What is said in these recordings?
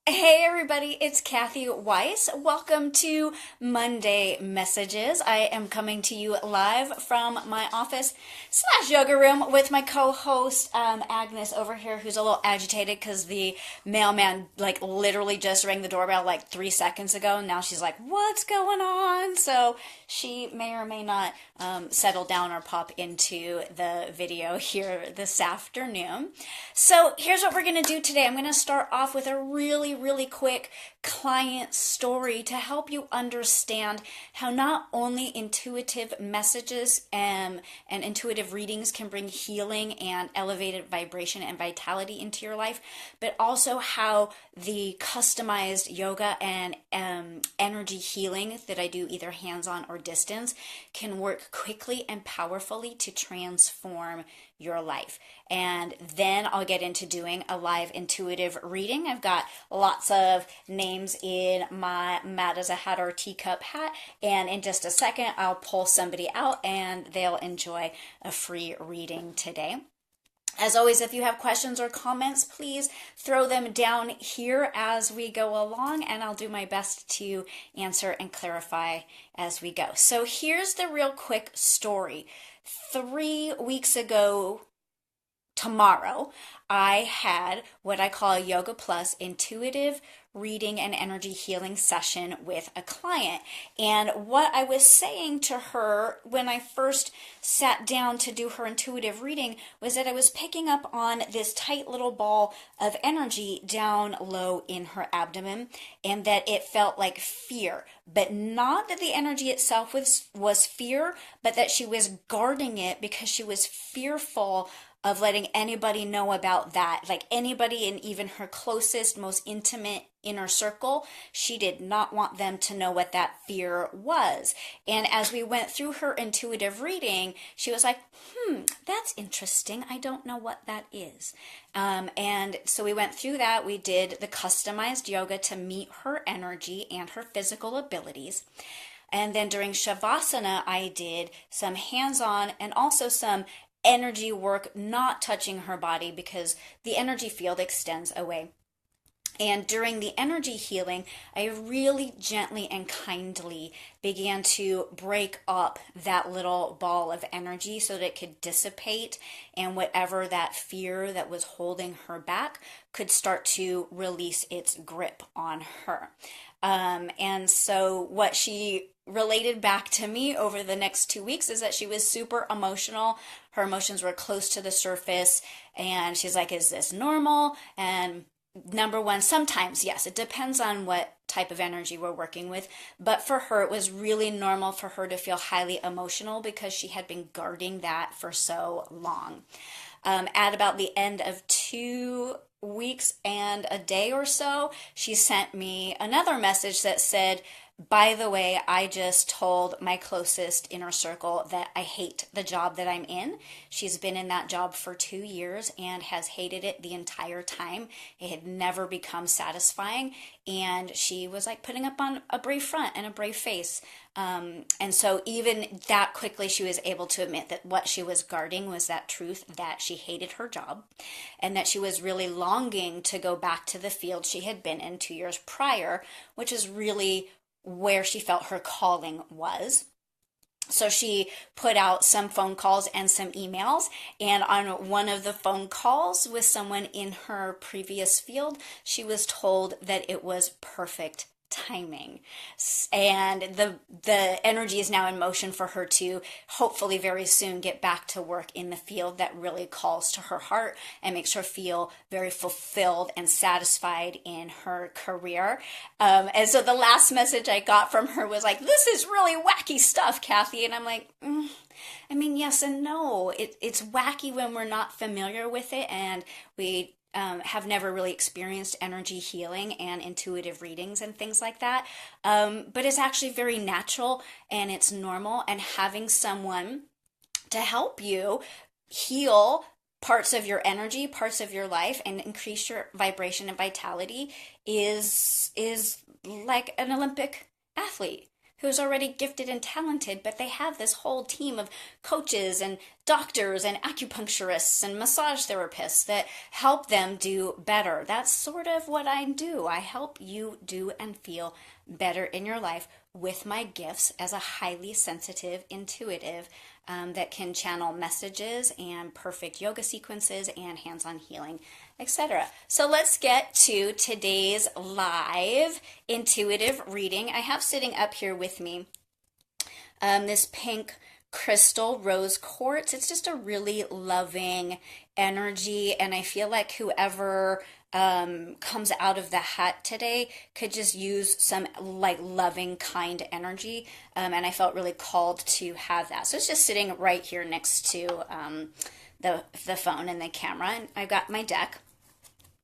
Hey everybody, it's Cathy Weiss. Welcome to Monday Messages. I am coming to you live from my office slash yoga room with my co-host Agnes over here, who's a little agitated because the mailman literally just rang the doorbell like 3 seconds ago. And now she's like, "What's going on?" So she may or may not settle down or pop into the video here this afternoon. So here's what we're going to do today. I'm going to start off with a really quick client story to help you understand how not only intuitive messages and intuitive readings can bring healing and elevated vibration and vitality into your life, but also how the customized yoga and energy healing that I do either hands-on or distance can work quickly and powerfully to transform your life. And then I'll get into doing a live intuitive reading. I've got lots of names in my Mad as a Hatter teacup hat, and in just a second I'll pull somebody out and they'll enjoy a free reading today. As always, if you have questions or comments, please throw them down here as we go along, and I'll do my best to answer and clarify as we go. So here's the real quick story. 3 weeks ago tomorrow, I had what I call a Yoga Plus intuitive reading and energy healing session with a client. And what I was saying to her when I first sat down to do her intuitive reading was that I was picking up on this tight little ball of energy down low in her abdomen, and that it felt like fear, but not that the energy itself was fear, but that she was guarding it because she was fearful of letting anybody know about that. Like anybody in even her closest, most intimate inner circle, she did not want them to know what that fear was. And as we went through her intuitive reading, she was like, that's interesting. I don't know what that is. And so we went through that. We did the customized yoga to meet her energy and her physical abilities. And then during Shavasana, I did some hands-on and also some energy work, not touching her body because the energy field extends away. And during the energy healing, I really gently and kindly began to break up that little ball of energy so that it could dissipate, and whatever that fear that was holding her back could start to release its grip on her. And so what she related back to me over the next 2 weeks is that she was super emotional. Her emotions were close to the surface, and she's like, is this normal? And number one, sometimes, yes, it depends on what type of energy we're working with. But for her, it was really normal for her to feel highly emotional because she had been guarding that for so long. At about the end of 2 weeks and a day or so, she sent me another message that said, by the way, I just told my closest inner circle that I hate the job that I'm in. She's been in that job for 2 years and has hated it the entire time. It had never become satisfying. And she was like putting up on a brave front and a brave face. And so even that quickly, she was able to admit that what she was guarding was that truth that she hated her job and that she was really longing to go back to the field she had been in 2 years prior, which is really where she felt her calling was. So she put out some phone calls and some emails, and on one of the phone calls with someone in her previous field, she was told that it was perfect timing. And the energy is now in motion for her to hopefully very soon get back to work in the field that really calls to her heart and makes her feel very fulfilled and satisfied in her career. And so the last message I got from her was like, this is really wacky stuff, Cathy. And I'm like, I mean, yes and no. It's wacky when we're not familiar with it and we have never really experienced energy healing and intuitive readings and things like that. But it's actually very natural and it's normal. And having someone to help you heal parts of your energy, parts of your life, and increase your vibration and vitality is like an Olympic athlete. who's already gifted and talented, but they have this whole team of coaches and doctors and acupuncturists and massage therapists that help them do better. That's sort of what I do. I help you do and feel better in your life with my gifts as a highly sensitive, intuitive that can channel messages and perfect yoga sequences and hands-on healing, etc. So let's get to today's live intuitive reading. I have sitting up here with me this pink crystal rose quartz. It's just a really loving energy, and I feel like whoever comes out of the hat today could just use some like loving, kind energy, and I felt really called to have that. So it's just sitting right here next to the phone and the camera, and I've got my deck.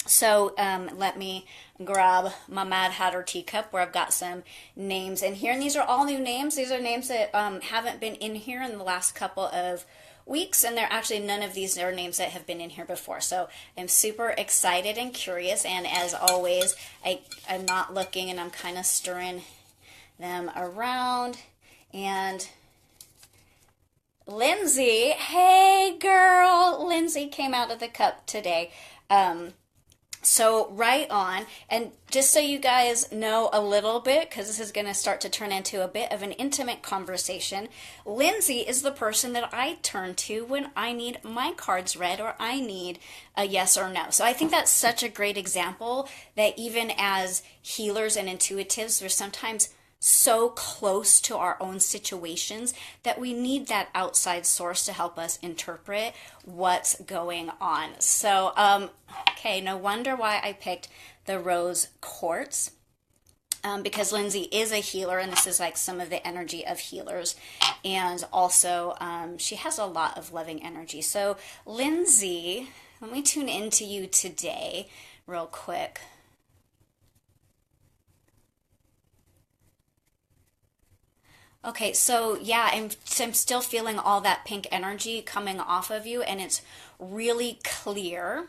So let me grab my Mad Hatter teacup where I've got some names in here. And these are all new names. These are names that haven't been in here in the last couple of weeks. And they're actually none of these are names that have been in here before. So I'm super excited and curious. And as always, I'm not looking and I'm kind of stirring them around. And Lindsay, hey girl, Lindsay came out of the cup today. So right on, and just so you guys know a little bit, because this is going to start to turn into a bit of an intimate conversation, Lindsay is the person that I turn to when I need my cards read or I need a yes or no. So I think that's such a great example that even as healers and intuitives, we're sometimes so close to our own situations that we need that outside source to help us interpret what's going on. So, okay, no wonder why I picked the rose quartz, because Lindsay is a healer, and this is like some of the energy of healers, and also she has a lot of loving energy. So, Lindsay, let me tune into you today real quick. Okay, so yeah, I'm still feeling all that pink energy coming off of you, and it's really clear.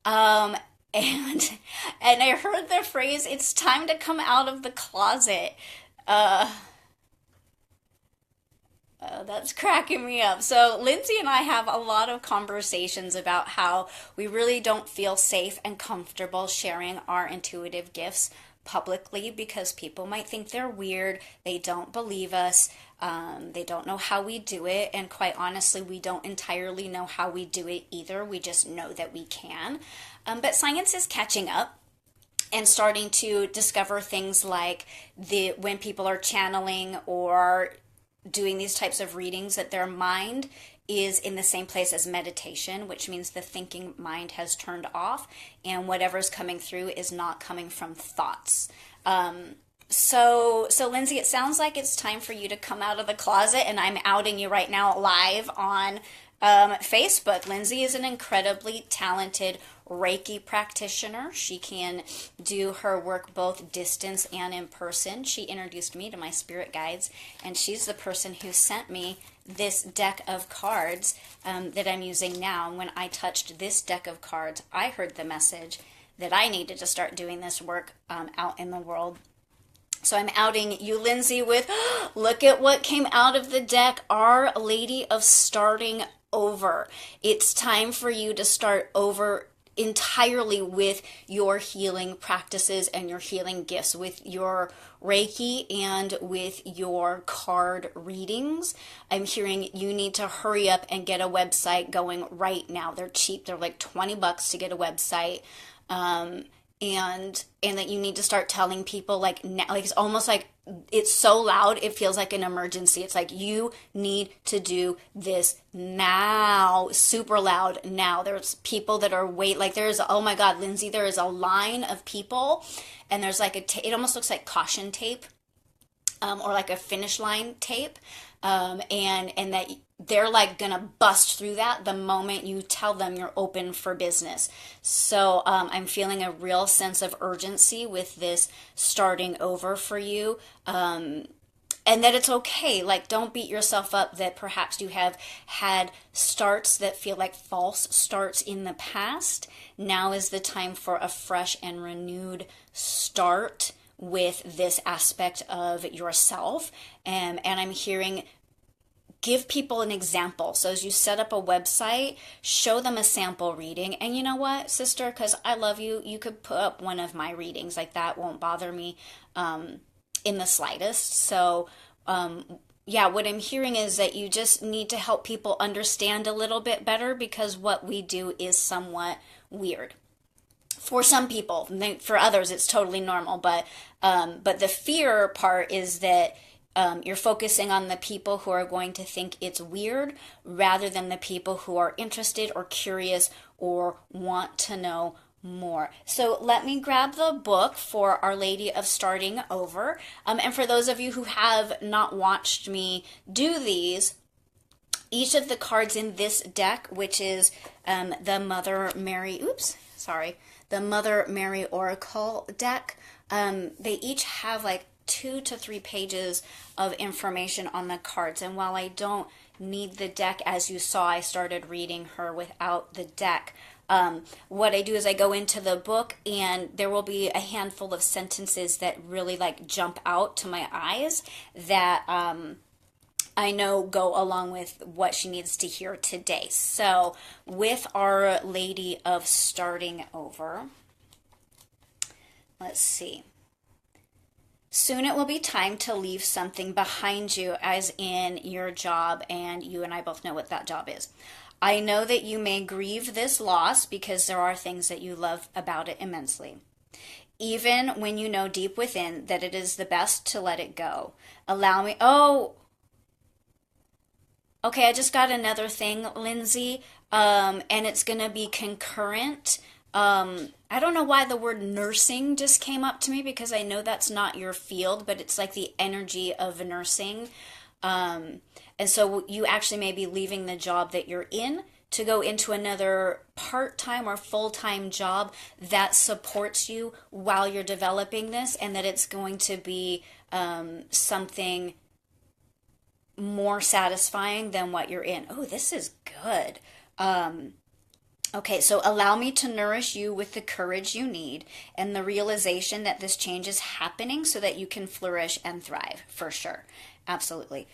And I heard the phrase, "It's time to come out of the closet." That's cracking me up. So Lindsay and I have a lot of conversations about how we really don't feel safe and comfortable sharing our intuitive gifts publicly because people might think they're weird, they don't believe us, they don't know how we do it, and quite honestly, we don't entirely know how we do it either. We just know that we can. But science is catching up and starting to discover things like when people are channeling or doing these types of readings, that their mind is in the same place as meditation, which means the thinking mind has turned off and whatever's coming through is not coming from thoughts. So Lindsay, it sounds like it's time for you to come out of the closet, and I'm outing you right now live on Facebook. Lindsay is an incredibly talented Reiki practitioner. She can do her work both distance and in person. She introduced me to my spirit guides, and she's the person who sent me this deck of cards that I'm using now. And when I touched this deck of cards, I heard the message that I needed to start doing this work out in the world. So I'm outing you, Lindsay, with look at what came out of the deck, Our Lady of Starting Over. It's time for you to start over entirely with your healing practices and your healing gifts, with your Reiki and with your card readings. I'm hearing you need to hurry up and get a website going right now. They're cheap. They're like $20 to get a website. And that you need to start telling people like it's almost like it's so loud it feels like an emergency. It's like you need to do this now, super loud now. There's people that are oh my God, Lindsay, there is a line of people, and there's like it almost looks like caution tape, or like a finish line tape, and that they're like gonna bust through that the moment you tell them you're open for business. So I'm feeling a real sense of urgency with this starting over for you, and that it's okay. Like, don't beat yourself up that perhaps you have had starts that feel like false starts in the past. Now is the time for a fresh and renewed start with this aspect of yourself. And I'm hearing give people an example. So as you set up a website, show them a sample reading. And you know what, sister, because I love you, you could put up one of my readings. Like that won't bother me in the slightest. So yeah, what I'm hearing is that you just need to help people understand a little bit better, because what we do is somewhat weird for some people. For others it's totally normal, but the fear part is that you're focusing on the people who are going to think it's weird rather than the people who are interested or curious or want to know more. So let me grab the book for Our Lady of Starting Over. And for those of you who have not watched me do these, each of the cards in this deck, which is the Mother Mary, the Mother Mary Oracle deck, they each have like 2 to 3 pages of information on the cards. And while I don't need the deck, as you saw, I started reading her without the deck. What I do is I go into the book, and there will be a handful of sentences that really like jump out to my eyes that I know go along with what she needs to hear today. So with Our Lady of Starting Over, let's see. Soon it will be time to leave something behind you, as in your job, and you and I both know what that job is. I know that you may grieve this loss because there are things that you love about it immensely. Even when you know deep within that it is the best to let it go. Allow me, okay, I just got another thing, Lindsay, and it's going to be concurrent. I don't know why the word nursing just came up to me, because I know that's not your field, but it's like the energy of nursing. And so you actually may be leaving the job that you're in to go into another part-time or full-time job that supports you while you're developing this, and that it's going to be something more satisfying than what you're in. Oh, this is good. Okay, so allow me to nourish you with the courage you need and the realization that this change is happening so that you can flourish and thrive, for sure. Absolutely.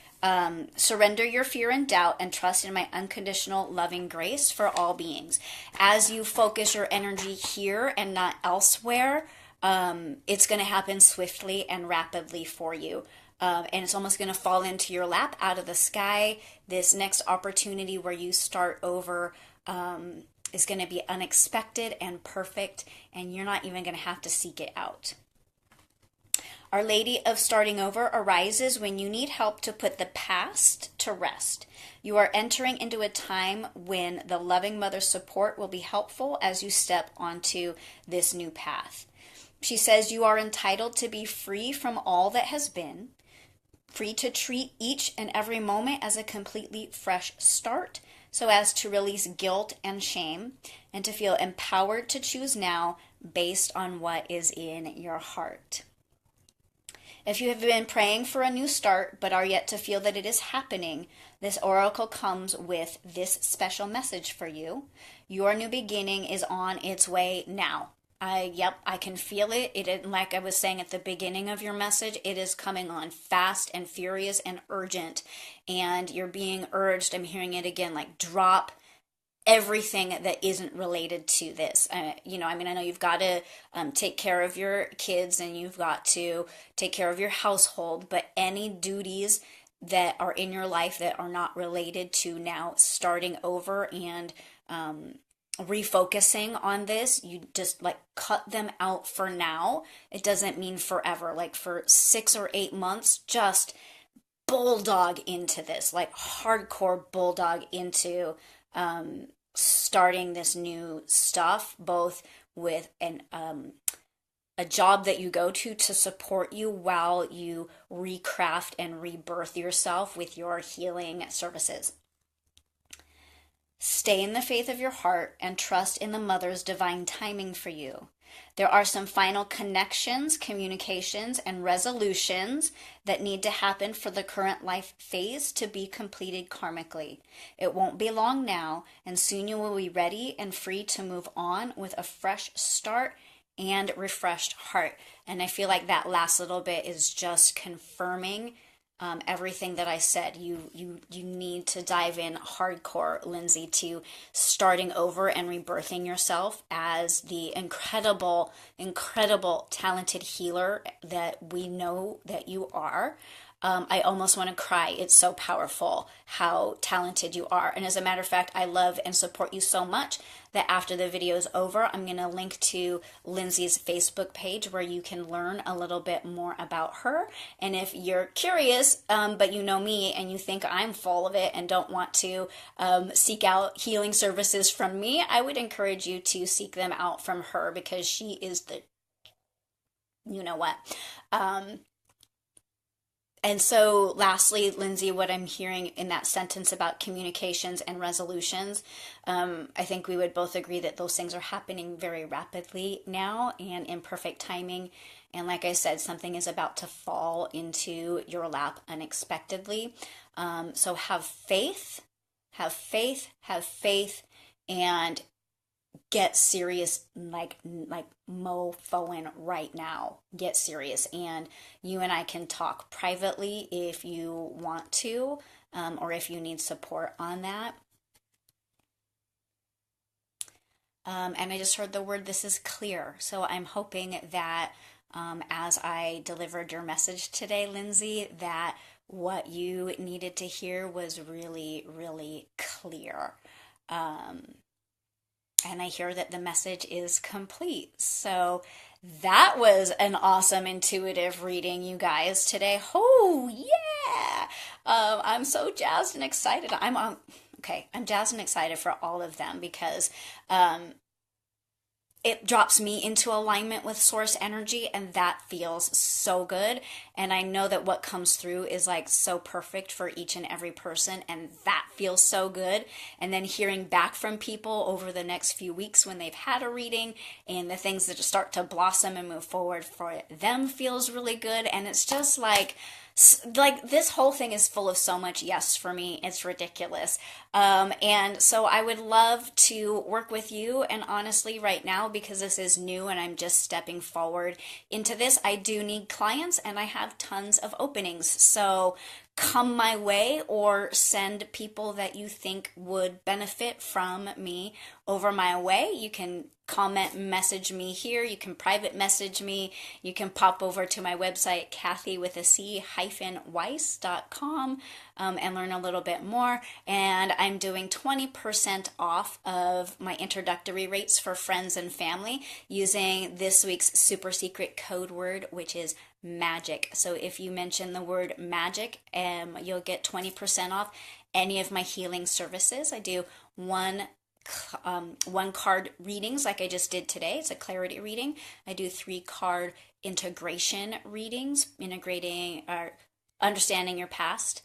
Surrender your fear and doubt and trust in my unconditional loving grace for all beings. As you focus your energy here and not elsewhere, it's going to happen swiftly and rapidly for you. And it's almost going to fall into your lap out of the sky. This next opportunity where you start over is going to be unexpected and perfect, and you're not even going to have to seek it out. Our Lady of Starting Over arises when you need help to put the past to rest. You are entering into a time when the loving mother's support will be helpful as you step onto this new path. She says you are entitled to be free from all that has been, free to treat each and every moment as a completely fresh start, so as to release guilt and shame, and to feel empowered to choose now based on what is in your heart. If you have been praying for a new start but are yet to feel that it is happening, this oracle comes with this special message for you. Your new beginning is on its way now. I can feel it. Like I was saying at the beginning of your message, it is coming on fast and furious and urgent, and you're being urged. I'm hearing it again, like drop everything that isn't related to this. I know you've got to take care of your kids and you've got to take care of your household, but any duties that are in your life that are not related to now starting over and refocusing on this, you just like cut them out for now. It doesn't mean forever. Like for 6 or 8 months, just bulldog into this, like hardcore bulldog into starting this new stuff, both with a job that you go to support you while you recraft and rebirth yourself with your healing services. Stay in the faith of your heart and trust in the mother's divine timing for you. There are some final connections, communications, and resolutions that need to happen for the current life phase to be completed karmically. It won't be long now, and soon you will be ready and free to move on with a fresh start and refreshed heart. And I feel like that last little bit is just confirming everything that I said. You need to dive in hardcore, Lindsay, to starting over and rebirthing yourself as the incredible, incredible, talented healer that we know that you are. I almost want to cry. It's so powerful how talented you are. And as a matter of fact, I love and support you so much that after the video is over, I'm going to link to Lindsay's Facebook page where you can learn a little bit more about her. And if you're curious, but you know me and you think I'm full of it and don't want to seek out healing services from me, I would encourage you to seek them out from her, because she is the, you know what. And so lastly, Lindsay, what I'm hearing in that sentence about communications and resolutions, I think we would both agree that those things are happening very rapidly now and in perfect timing. And like I said, something is about to fall into your lap unexpectedly. So have faith, have faith, have faith, and get serious, like mofoing right now. Get serious, and you and I can talk privately if you want to, or if you need support on that. And I just heard the word, this is clear. So I'm hoping that as I delivered your message today, Lindsay, that what you needed to hear was really, really clear. And I hear that the message is complete. So that was an awesome intuitive reading, you guys, today. Oh, yeah. I'm so jazzed and excited. I'm jazzed and excited for all of them, because it drops me into alignment with source energy, and that feels so good. And I know that what comes through is like so perfect for each and every person, and that feels so good. And then hearing back from people over the next few weeks when they've had a reading, and the things that start to blossom and move forward for them feels really good. And it's just like this whole thing is full of so much yes for me. It's ridiculous. And so I would love to work with you. And honestly, right now, because this is new and I'm just stepping forward into this, I do need clients, and I have tons of openings. So come my way, or send people that you think would benefit from me over my way. You can comment, message me here. You can private message me. You can pop over to my website, Cathy with a C -Weiss.com, and learn a little bit more. And I'm doing 20% off of my introductory rates for friends and family using this week's super secret code word, which is magic. So if you mention the word magic, you'll get 20% off any of my healing services. I do one card readings like I just did today. It's a clarity reading. I do 3 card integration readings, integrating or understanding your past,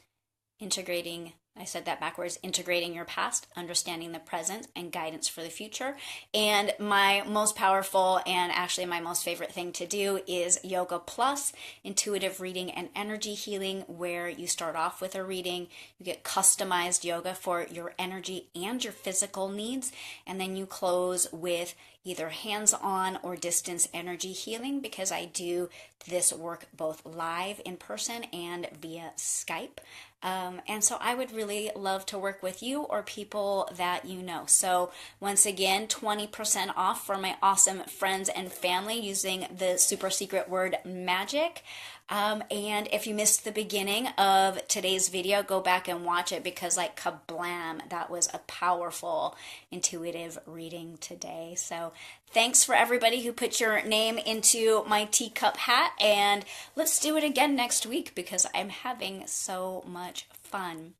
integrating, I said that backwards, integrating your past, understanding the present, and guidance for the future. And my most powerful and actually my most favorite thing to do is Yoga Plus, intuitive reading and energy healing, where you start off with a reading, you get customized yoga for your energy and your physical needs, and then you close with either hands-on or distance energy healing, because I do this work both live in person and via Skype. And so I would really love to work with you or people that you know. So once again, 20% off for my awesome friends and family using the super secret word magic. And if you missed the beginning of today's video, go back and watch it, because like kablam, that was a powerful intuitive reading today. So thanks for everybody who put your name into my teacup hat, and let's do it again next week, because I'm having so much fun.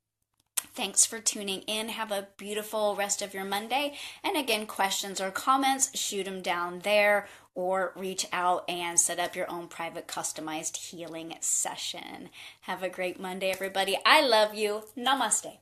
Thanks for tuning in. Have a beautiful rest of your Monday. And again, questions or comments, shoot them down there, or reach out and set up your own private customized healing session. Have a great Monday, everybody. I love you. Namaste.